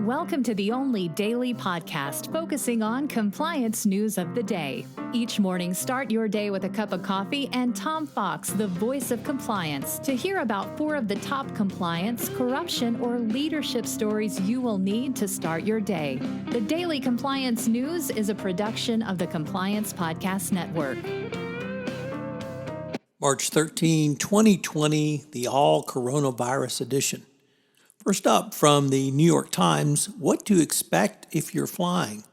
Welcome to the only daily podcast focusing on compliance news of the day. Each morning, start your day with a cup of coffee and Tom Fox, the voice of compliance, to hear about 4 of the top compliance, corruption, or leadership stories you will need to start your day. The Daily Compliance News is a production of the Compliance Podcast Network. March 13, 2020, the all coronavirus edition. First up, from the New York Times, what to expect if you're flying.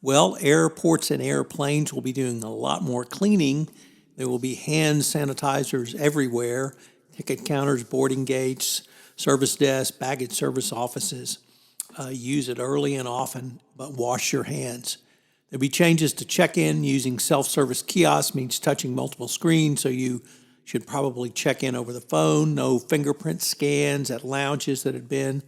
Well, airports and airplanes will be doing a lot more cleaning. There will be hand sanitizers everywhere, ticket counters, boarding gates, service desks, baggage service offices. Use it early and often, but wash your hands. There'll be changes to check-in. Using self-service kiosks means touching multiple screens, so you should probably check in over the phone. No fingerprint scans at lounges that had been,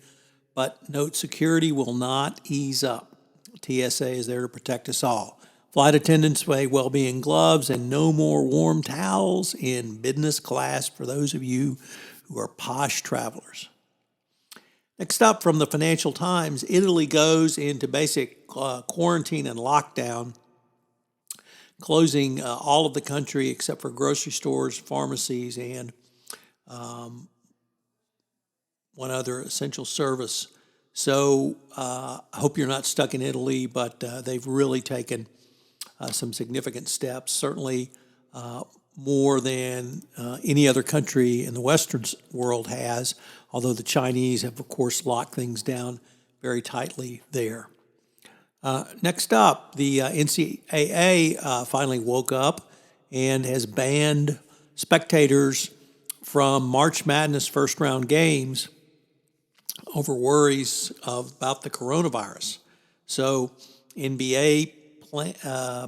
but note security will not ease up. TSA is there to protect us all. Flight attendants may well be in gloves, and no more warm towels in business class for those of you who are posh travelers. Next up, from the Financial Times, Italy goes into basic quarantine and lockdown, closing all of the country except for grocery stores, pharmacies, and one other essential service. So I hope you're not stuck in Italy, but they've really taken some significant steps, certainly more than any other country in the Western world has, although the Chinese have, of course, locked things down very tightly there. Next up, the NCAA finally woke up and has banned spectators from March Madness first-round games over worries about the coronavirus. So NBA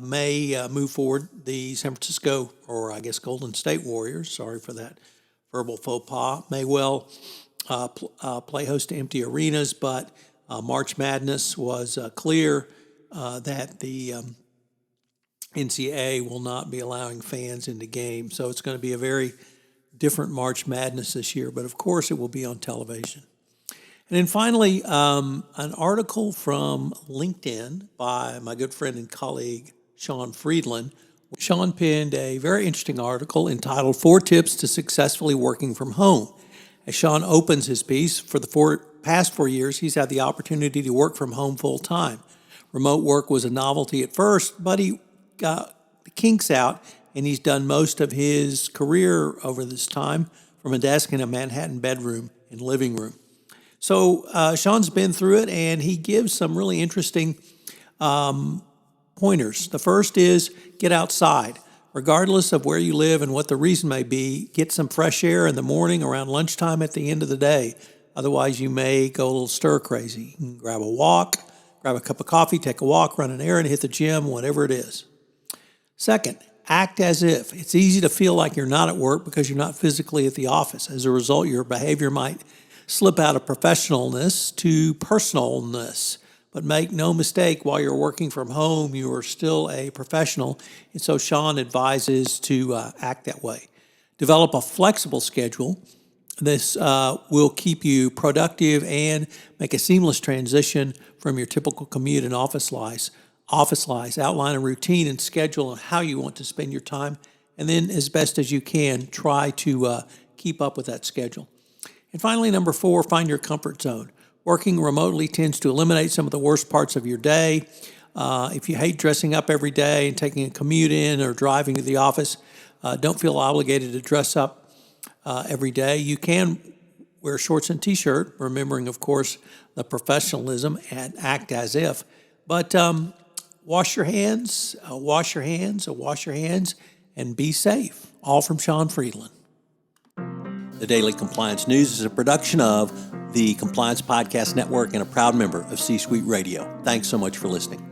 may move forward. The San Francisco, or I guess Golden State Warriors, sorry for that verbal faux pas, may well play host to empty arenas, but March Madness was clear that the NCAA will not be allowing fans into games. So it's going to be a very different March Madness this year, but of course it will be on television. And then finally, an article from LinkedIn by my good friend and colleague, Sean Friedland. Sean penned a very interesting article entitled 4 Tips to Successfully Working from Home. As Sean opens his piece, for the past 4 years, he's had the opportunity to work from home full time. Remote work was a novelty at first, but he got the kinks out, and he's done most of his career over this time from a desk in a Manhattan bedroom and living room. So Sean's been through it, and he gives some really interesting pointers. The first is get outside. Regardless of where you live and what the reason may be, get some fresh air in the morning, around lunchtime, at the end of the day. Otherwise, you may go a little stir-crazy. You can grab a walk, grab a cup of coffee, take a walk, run an errand, hit the gym, whatever it is. Second, act as if. It's easy to feel like you're not at work because you're not physically at the office. As a result, your behavior might slip out of professionalness to personalness. But make no mistake, while you're working from home, you are still a professional. And so Sean advises to act that way. Develop a flexible schedule. This will keep you productive and make a seamless transition from your typical commute and office lives. Outline a routine and schedule on how you want to spend your time. And then, as best as you can, try to keep up with that schedule. And finally, number 4, find your comfort zone. Working remotely tends to eliminate some of the worst parts of your day. If you hate dressing up every day and taking a commute in or driving to the office, don't feel obligated to dress up every day. You can wear shorts and T-shirt, remembering, of course, the professionalism, and act as if. But wash your hands, and be safe. All from Sean Friedland. The Daily Compliance News is a production of the Compliance Podcast Network and a proud member of C-Suite Radio. Thanks so much for listening.